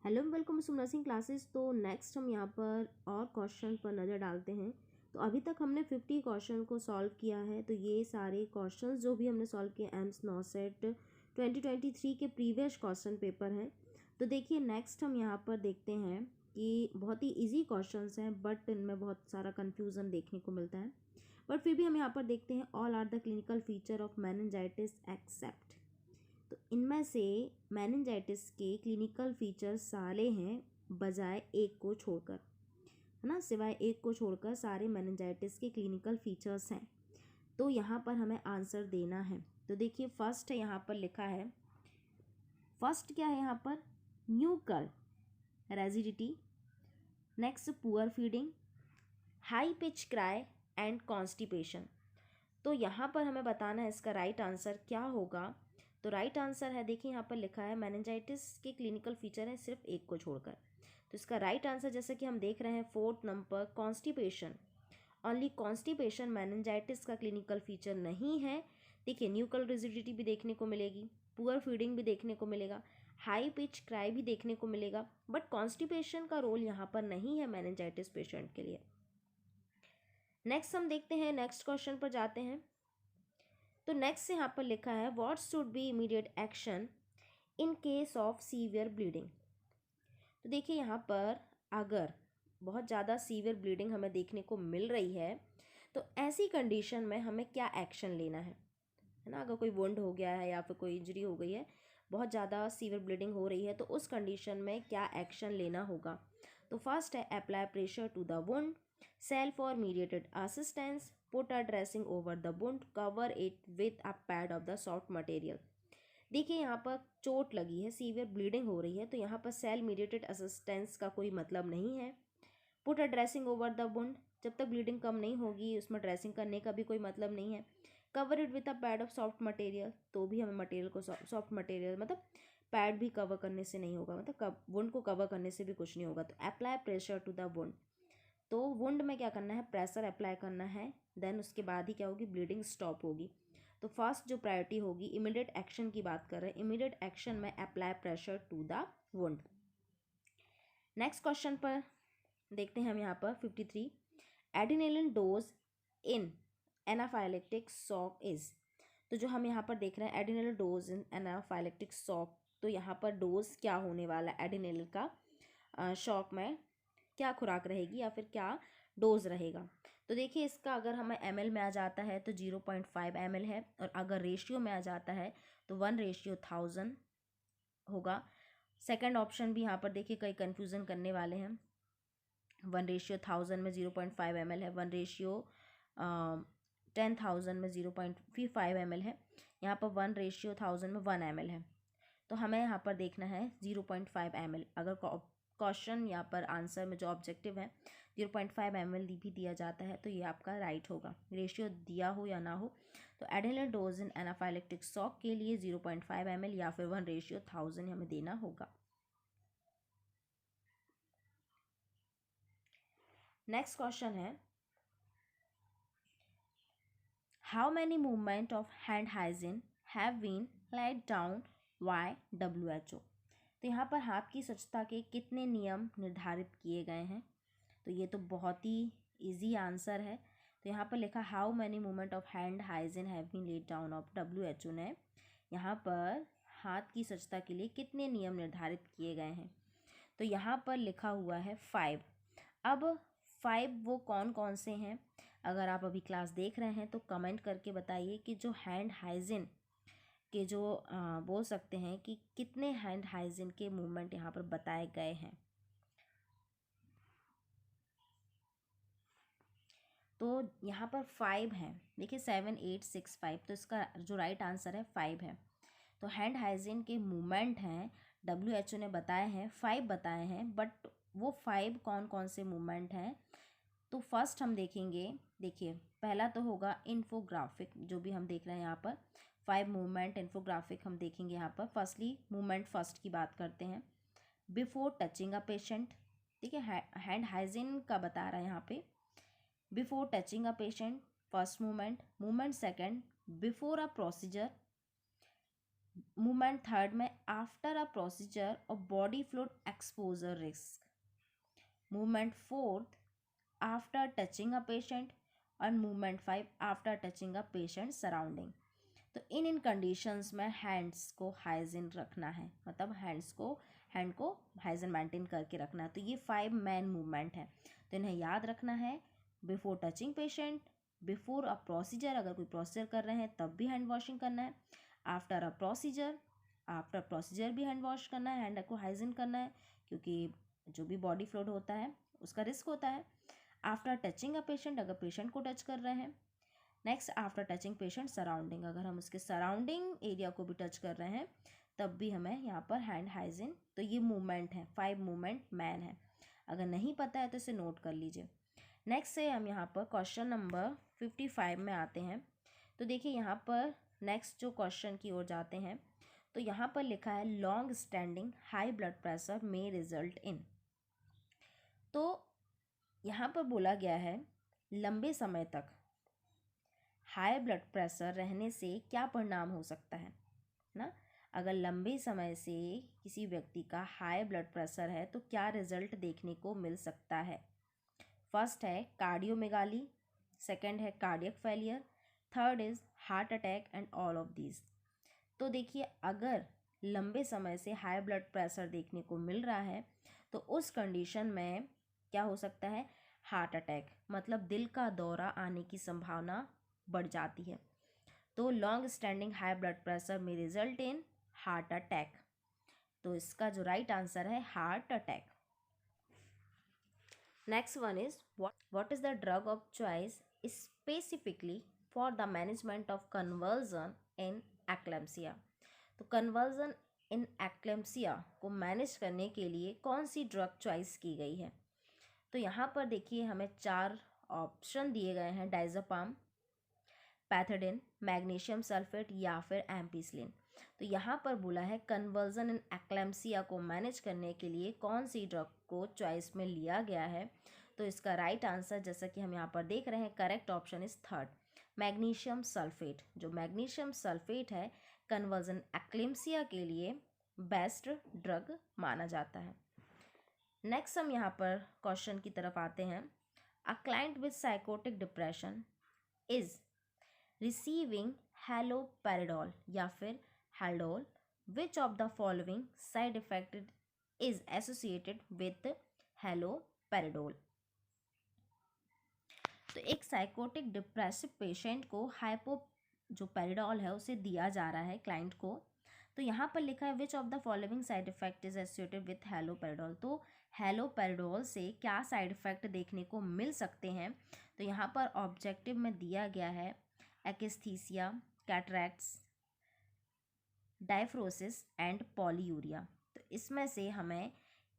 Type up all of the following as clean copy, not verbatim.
Hello welcome to nursing classes. तो next हम यहाँ पर और क्वेश्चन पर नज़र डालते हैं। तो अभी तक हमने 50 क्वेश्चन को सॉल्व किया है। तो ये सारे क्वेश्चंस जो भी हमने सॉल्व किए एम्स नॉसेट 2023 के प्रीवियस क्वेश्चन पेपर हैं। तो देखिए नेक्स्ट हम यहाँ पर देखते हैं कि बहुत ही ईजी क्वेश्चंस हैं बट इनमें बहुत सारा कन्फ्यूज़न देखने को मिलता है। बट फिर भी हम यहाँ पर देखते हैं all are the clinical feature of meningitis except. तो इनमें से मेनिंजाइटिस के क्लिनिकल फीचर्स सारे हैं बजाय एक को छोड़कर, है ना, सिवाय एक को छोड़कर सारे मेनिंजाइटिस के क्लिनिकल फीचर्स हैं। तो यहाँ पर हमें आंसर देना है। तो देखिए फर्स्ट है यहाँ पर लिखा है, फर्स्ट क्या है यहाँ पर, nuchal rigidity, next poor feeding, high pitch cry and constipation. तो यहाँ पर हमें बताना है इसका राइट आंसर क्या होगा। तो राइट आंसर है, देखिए यहाँ पर लिखा है मेनिंजाइटिस के क्लिनिकल फीचर है सिर्फ एक को छोड़कर। तो इसका राइट आंसर जैसे कि हम देख रहे हैं fourth number constipation, only constipation meningitis का क्लिनिकल फीचर नहीं है। देखिए न्यूकल रिजिडिटी भी देखने को मिलेगी, पुअर फीडिंग भी देखने को मिलेगा, हाई पिच क्राई भी देखने को मिलेगा, बट कॉन्स्टिपेशन का रोल यहाँ पर नहीं है मेनिंजाइटिस पेशेंट के लिए। नेक्स्ट हम देखते हैं, नेक्स्ट क्वेश्चन पर जाते हैं। तो नेक्स्ट यहाँ पर लिखा है what should be immediate action in case of severe bleeding. तो देखिए यहाँ पर अगर बहुत ज़्यादा सीवियर ब्लीडिंग हमें देखने को मिल रही है तो ऐसी कंडीशन में हमें क्या एक्शन लेना है ना। अगर कोई वुंड हो गया है या फिर कोई इंजरी हो गई है, बहुत ज़्यादा सीवियर ब्लीडिंग हो रही है, तो उस कंडीशन में क्या एक्शन लेना होगा। तो फर्स्ट है apply pressure to the wound, self और mediated assistance, put a dressing over the wound, cover it with a pad of the soft material. देखिए यहाँ पर चोट लगी है, सीवियर ब्लीडिंग हो रही है, तो यहाँ पर सेल मीडिएटेड असिस्टेंस का कोई मतलब नहीं है। Put a dressing over the wound, जब तक ब्लीडिंग कम नहीं होगी उसमें ड्रेसिंग करने का भी कोई मतलब नहीं है। Cover it with a pad of soft material, तो भी हमें मटेरियल को सॉफ्ट मटेरियल मतलब पैड भी कवर करने से नहीं होगा, मतलब वुंड को कवर करने से भी कुछ नहीं होगा। तो apply pressure to the wound, तो वुंड में क्या करना है, प्रेशर अप्लाई करना है, देन उसके बाद ही क्या होगी, ब्लीडिंग स्टॉप होगी। तो फर्स्ट जो प्रायोरिटी होगी, इमीडिएट एक्शन की बात कर रहे हैं, इमीडिएट एक्शन में apply pressure to the wound. Next question पर देखते हैं हम यहाँ पर 53, adrenaline dose in anaphylactic shock is. तो जो हम यहाँ पर देख रहे हैं adrenaline dose in anaphylactic shock, तो यहाँ पर डोज क्या होने वाला है एड्रेनालिन का शॉक में, क्या खुराक रहेगी या फिर क्या डोज रहेगा। तो देखिए इसका अगर हमें ml में आ जाता है तो 0.5 ml है, और अगर रेशियो में आ जाता है तो 1:1000 होगा। सेकंड ऑप्शन भी यहाँ पर देखिए कई कन्फ्यूज़न करने वाले हैं, 1:1000 में 0.5 ml है, 1:10,000 में 0.5 ml है, यहाँ पर 1:1000 में 1 ml है। तो हमें यहाँ पर देखना है 0.5 ml। अगर क्वेश्चन यहाँ पर आंसर में जो ऑब्जेक्टिव है 0.5 ml भी दिया जाता है तो ये आपका राइट होगा, रेशियो दिया हो या ना हो। तो adrenaline dose in anaphylactic shock के लिए 0.5 ml या फिर 1:1000 हमें देना होगा। नेक्स्ट क्वेश्चन है, how many movement of hand hygiene have been laid down by WHO। तो यहाँ पर हाथ की स्वच्छता के कितने नियम निर्धारित किए गए हैं। तो ये तो बहुत ही इजी आंसर है। तो यहाँ पर लिखा how many movement of hand hygiene have been led down of WHO ने यहाँ पर हाथ की स्वच्छता के लिए कितने नियम निर्धारित किए गए हैं। तो यहाँ पर लिखा हुआ है 5। अब 5 वो कौन कौन से हैं, अगर आप अभी क्लास देख रहे हैं तो कमेंट करके बताइए कि जो हैंड हाइजीन के जो बोल सकते हैं कि कितने हैंड हाइजीन के मूवमेंट यहाँ पर बताए गए हैं। तो यहाँ पर 5 हैं, देखिए 7 8 6 5, तो इसका जो राइट आंसर है 5 है। तो हैंड हाइजीन के मूवमेंट हैं WHO ने बताए हैं 5 बताए हैं, बट वो 5 कौन कौन से मूवमेंट हैं। तो फर्स्ट हम देखेंगे, देखिए पहला तो होगा इन्फोग्राफिक, जो भी हम देख रहे हैं यहाँ पर 5 मूवमेंट इन्फोग्राफिक हम देखेंगे यहाँ पर। फर्स्टली मूवमेंट फर्स्ट की बात करते हैं, बिफोर टचिंग अ पेशेंट, ठीक है, हैंड हाइजीन का बता रहा है यहाँ पे। Before touching a patient first movement, movement second before a procedure, movement third में आफ्टर अ प्रोसीजर और body fluid exposure risk. Movement fourth after touching a patient और movement five after touching a patient surrounding. तो इन conditions में hands को hygiene रखना है, मतलब हैंड को हाइजीन मेंटेन करके रखना है। तो ये 5 मेन मूवमेंट है, तो इन्हें याद रखना है। Before touching patient, before a procedure, अगर कोई प्रोसीजर कर रहे हैं तब भी हैंड वॉशिंग करना है। After a procedure, after procedure भी हैंड वॉश करना है, हैंड को हाइजीन करना है, क्योंकि जो भी बॉडी फ्लूइड होता है उसका रिस्क होता है। आफ्टर टचिंग अ पेशेंट, अगर पेशेंट को टच कर रहे हैं। Next after touching patient surrounding, अगर हम उसके सराउंडिंग एरिया को भी टच कर रहे हैं तब भी हमें यहाँ पर हैंड हाइजीन। तो ये मूवमेंट है, 5 मूवमेंट मैन है। अगर नहीं पता है तो इसे नोट कर लीजिए। नेक्स्ट से हम यहाँ पर क्वेश्चन नंबर 55 में आते हैं। तो देखिए यहाँ पर नेक्स्ट जो क्वेश्चन की ओर जाते हैं, तो यहाँ पर लिखा है long standing high blood pressure में रिजल्ट इन। तो यहाँ पर बोला गया है लंबे समय तक हाई ब्लड प्रेशर रहने से क्या परिणाम हो सकता है ना। अगर लंबे समय से किसी व्यक्ति का हाई ब्लड प्रेशर है तो क्या रिजल्ट देखने को मिल सकता है। फर्स्ट है कार्डियोमेगाली, सेकंड है cardiac failure, third is heart attack and all of these. तो देखिए अगर लंबे समय से हाई ब्लड प्रेशर देखने को मिल रहा है तो उस कंडीशन में क्या हो सकता है, हार्ट अटैक, मतलब दिल का दौरा आने की संभावना बढ़ जाती है। तो long standing high blood pressure में रिजल्ट इन हार्ट अटैक। तो इसका जो राइट आंसर है heart attack. Next one is what is the drug of choice specifically for the management of conversion in eclampsia. तो कन्वर्जन इन एक्लेम्सिया को manage करने के लिए कौन सी ड्रग चॉइस की गई है। तो यहाँ पर देखिए हमें 4 ऑप्शन दिए गए हैं, डाइज़ेपाम, पैथोडिन, मैग्नीशियम सल्फेट या फिर एम्पिसिलिन। तो यहाँ पर बोला है कन्वर्जन इन एक्लेम्सिया को मैनेज करने के लिए कौन सी ड्रग को चॉइस में लिया गया है। तो इसका राइट आंसर जैसा कि हम यहाँ पर देख रहे हैं, correct option is third, magnesium sulphate. जो मैग्नीशियम सल्फेट है कन्वर्जन एक्लेम्सिया के लिए बेस्ट ड्रग माना जाता है। नेक्स्ट हम यहाँ पर क्वेश्चन की तरफ आते हैं। A client with psychotic depression is receiving haloperidol या फिर Haldol, which of the following side effect is associated with haloperidol. तो एक साइकोटिक डिप्रेसिव पेशेंट को हाइपो जो पेरिडोल है उसे दिया जा रहा है क्लाइंट को। तो यहाँ पर लिखा है which of the following side effect is associated with haloperidol. तो हैलोपेरिडोल से क्या साइड इफेक्ट देखने को मिल सकते हैं। तो यहाँ पर ऑब्जेक्टिव में दिया गया है एक्स्थीसिया, कैटरैक्ट्स, डायफ्रोसिस एंड पॉलीयूरिया। तो इसमें से हमें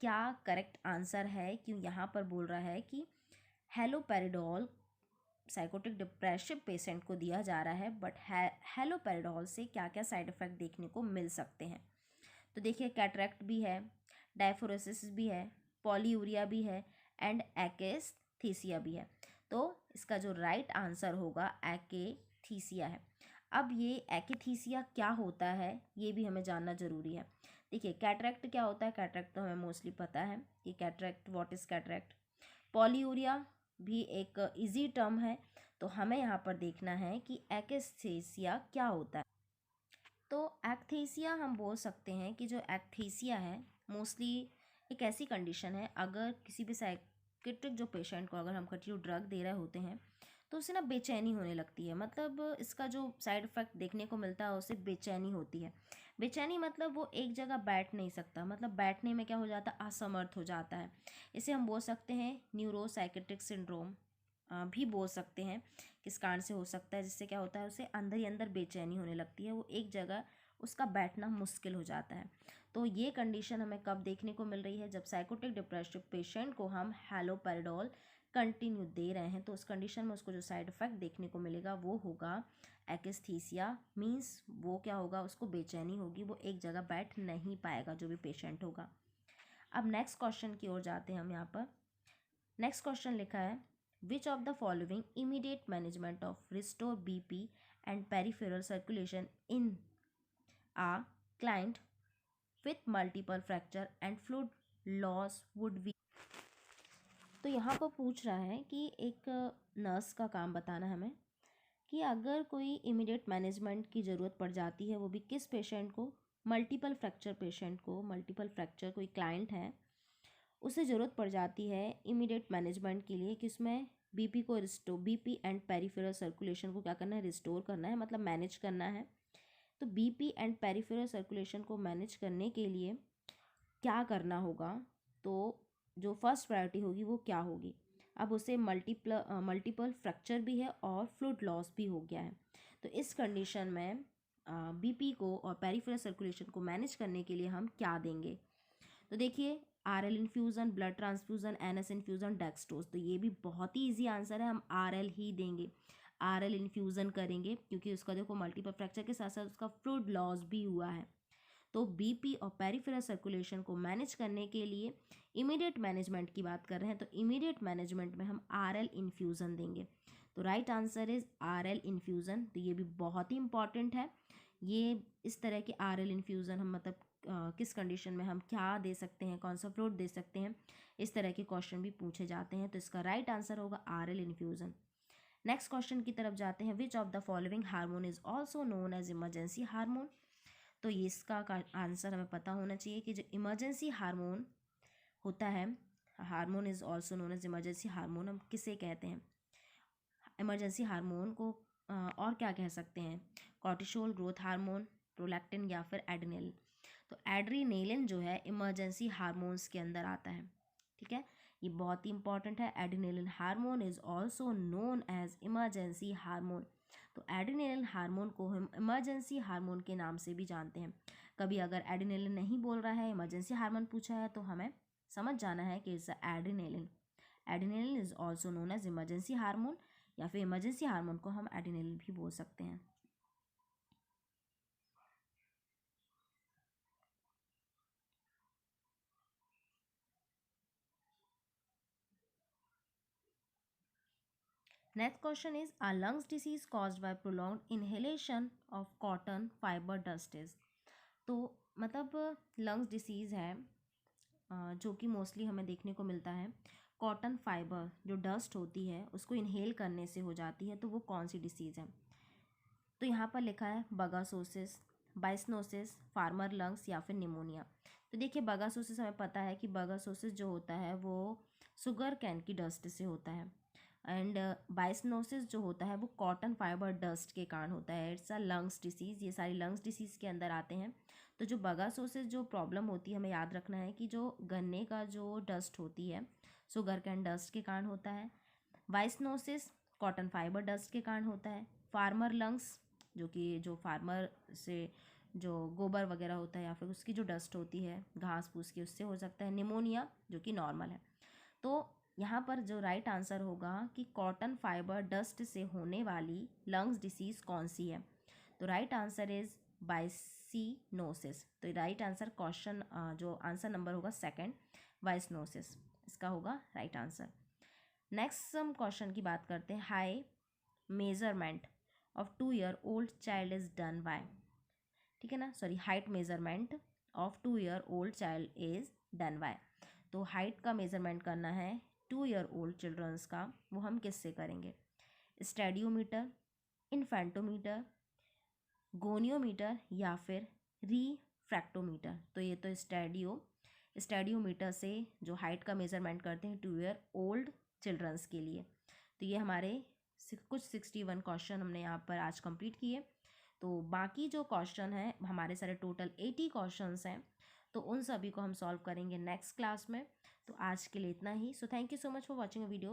क्या करेक्ट आंसर है, क्यों यहाँ पर बोल रहा है कि हैलोपेरिडोल साइकोटिक डिप्रेसिव पेशेंट को दिया जा रहा है, बट हैलोपेरिडोल से क्या क्या साइड इफेक्ट देखने को मिल सकते हैं। तो देखिए कैटरैक्ट भी है, डायफ्रोसिस भी है, पॉलीयूरिया भी है एंड एक्स्थीसिया भी है। तो इसका जो राइट आंसर होगा एक्स्थीसिया है। अब ये एक्स्थीसिया क्या होता है ये भी हमें जानना जरूरी है। देखिए कैटरैक्ट क्या होता है, कैटरैक्ट तो हमें मोस्टली पता है कि cataract, what is cataract. Polyuria भी एक इजी टर्म है, तो हमें यहाँ पर देखना है कि एक्स्थीसिया क्या होता है। तो एक्स्थीसिया हम बोल सकते हैं कि जो एक्स्थीसिया है मोस्टली एक ऐसी कंडीशन है, अगर किसी भी साइकेट्रिक जो पेशेंट को अगर हम कंटिन्यू ड्रग दे रहे होते हैं तो उसे ना बेचैनी होने लगती है। मतलब इसका जो साइड इफ़ेक्ट देखने को मिलता है उसे बेचैनी होती है। बेचैनी मतलब वो एक जगह बैठ नहीं सकता, मतलब बैठने में क्या हो जाता है, असमर्थ हो जाता है। इसे हम बोल सकते हैं न्यूरोसाइकेट्रिक सिंड्रोम भी बोल सकते हैं। किस कारण से हो सकता है, जिससे क्या होता है उसे अंदर ही अंदर बेचैनी होने लगती है, वो एक जगह उसका बैठना मुश्किल हो जाता है। तो ये कंडीशन हमें कब देखने को मिल रही है, जब साइकोटिक डिप्रेसिव पेशेंट को हम हैलोपेरिडोल कंटिन्यू दे रहे हैं, तो उस कंडीशन में उसको जो साइड इफेक्ट देखने को मिलेगा वो होगा एक्स्थीसिया। मीन्स वो क्या होगा, उसको बेचैनी होगी, वो एक जगह बैठ नहीं पाएगा जो भी पेशेंट होगा। अब नेक्स्ट क्वेश्चन की ओर जाते हैं हम यहाँ पर। नेक्स्ट क्वेश्चन लिखा है which of the following immediate management of restore BP and peripheral circulation in a client with multiple fracture and fluid loss would be. तो यहाँ पर पूछ रहा है कि एक नर्स का काम बताना हमें कि अगर कोई इमीडिएट मैनेजमेंट की ज़रूरत पड़ जाती है, वो भी किस पेशेंट को, मल्टीपल फ्रैक्चर पेशेंट को, मल्टीपल फ्रैक्चर कोई क्लाइंट है उसे ज़रूरत पड़ जाती है इमीडिएट मैनेजमेंट के लिए कि उसमें बीपी को restore, BP and peripheral circulation को क्या करना है, रिस्टोर करना है, मतलब मैनेज करना है। तो बीपी एंड पेरिफेरल सर्कुलेशन को मैनेज करने के लिए क्या करना होगा, तो जो फर्स्ट प्रायोरिटी होगी वो क्या होगी। अब उसे मल्टीपल फ्रैक्चर भी है और फ्लूइड लॉस भी हो गया है। तो इस कंडीशन में बीपी को और पेरिफेरल सर्कुलेशन को मैनेज करने के लिए हम क्या देंगे। तो देखिए, RL infusion, blood transfusion, NS infusion, dextrose. तो ये भी बहुत ही ईजी आंसर है, हम आरएल ही देंगे, आरएल इन्फ्यूज़न करेंगे क्योंकि उसका देखो मल्टीपल फ्रैक्चर के साथ साथ उसका फ्लूइड लॉस भी हुआ है। तो बीपी और पेरिफेरल सर्कुलेशन को मैनेज करने के लिए इमीडिएट मैनेजमेंट की बात कर रहे हैं, तो इमीडिएट मैनेजमेंट में हम आरएल इन्फ्यूज़न देंगे। तो right answer is RL infusion. तो ये भी बहुत ही इंपॉर्टेंट है। ये इस तरह के आरएल इन्फ्यूज़न हम मतलब किस कंडीशन में हम क्या दे सकते हैं, कौन सा फ्लूइड दे सकते हैं, इस तरह के क्वेश्चन भी पूछे जाते हैं। तो इसका राइट आंसर होगा आरएल इन्फ्यूज़न। नेक्स्ट क्वेश्चन की तरफ जाते हैं। Which of the following hormone is also known as emergency hormone. तो ये इसका आंसर हमें पता होना चाहिए कि जो इमरजेंसी हार्मोन होता है, hormone is also known as emergency hormone, हम किसे कहते हैं इमरजेंसी हार्मोन को, और क्या कह सकते हैं, कॉर्टिसोल, ग्रोथ हार्मोन, प्रोलैक्टिन या फिर एड्रेनलिन। तो एड्रेनलिन जो है इमरजेंसी हार्मोन्स के अंदर आता है, ठीक है, ये बहुत ही इंपॉर्टेंट है। Adrenaline hormone is also known as emergency hormone. तो एड्रेनलिन हार्मोन को हम इमरजेंसी हार्मोन के नाम से भी जानते हैं। कभी अगर एड्रेनलिन नहीं बोल रहा है, इमरजेंसी हार्मोन पूछा है, तो हमें समझ जाना है कि it's adrenaline. Adrenaline is also known as emergency hormone, या फिर इमरजेंसी हार्मोन को हम एड्रेनलिन भी बोल सकते हैं। Next question is, a lungs disease caused by prolonged inhalation of cotton fiber dust is। तो मतलब लंग्स डिसीज़ है जो कि मोस्टली हमें देखने को मिलता है, कॉटन फाइबर जो डस्ट होती है उसको इनहेल करने से हो जाती है। तो वो कौन सी डिसीज़ है। तो यहाँ पर लिखा है बगासोसिस, बाइसनोसिस, फार्मर लंग्स या फिर निमोनिया। तो देखिए, बगासोसिस हमें पता है कि बगासोसिस जो होता है वो शुगर कैन की डस्ट से होता है, एंड बाइसनोसिस जो होता है वो कॉटन फाइबर डस्ट के कारण होता है। इट्स अ लंग्स डिसीज़, ये सारी लंग्स डिसीज़ के अंदर आते हैं। तो जो बगासोसिस जो प्रॉब्लम होती है, हमें याद रखना है कि जो गन्ने का जो डस्ट होती है शुगर कैन डस्ट के कारण होता है। बाइसनोसिस कॉटन फाइबर डस्ट के कारण होता है। फार्मर लंग्स जो कि जो फार्मर से जो गोबर वगैरह होता है या फिर उसकी जो डस्ट होती है घास फूस की, उससे हो सकता है। निमोनिया जो कि नॉर्मल है। तो यहाँ पर जो राइट आंसर होगा कि कॉटन फाइबर डस्ट से होने वाली लंग्स डिसीज़ कौन सी है। तो राइट आंसर इज बाइसिनोसिस। तो राइट आंसर क्वेश्चन जो आंसर नंबर होगा सेकंड, बाइसिनोसिस, इसका होगा राइट आंसर। नेक्स्ट हम क्वेश्चन की बात करते हैं। High measurement of 2-year-old child is done by, ठीक है ना, sorry, height measurement of 2-year-old child is done by. तो हाइट का मेजरमेंट करना है 2-year-old चिल्ड्रंस का, वो हम किससे करेंगे। स्टेडियोमीटर, इन्फेंटोमीटर, गोनियोमीटर या फिर रिफ्रैक्टोमीटर। तो ये तो स्टेडियोमीटर से जो हाइट का मेजरमेंट करते हैं 2-year-old चिल्ड्रंस के लिए। तो ये हमारे कुछ 61 क्वेश्चन हमने यहाँ पर आज कंप्लीट किए। तो बाकी जो क्वेश्चन है हमारे सारे टोटल 80 क्वेश्चंस हैं, तो उन सभी को हम सॉल्व करेंगे नेक्स्ट क्लास में। तो आज के लिए इतना ही। So thank you so much for watching a video.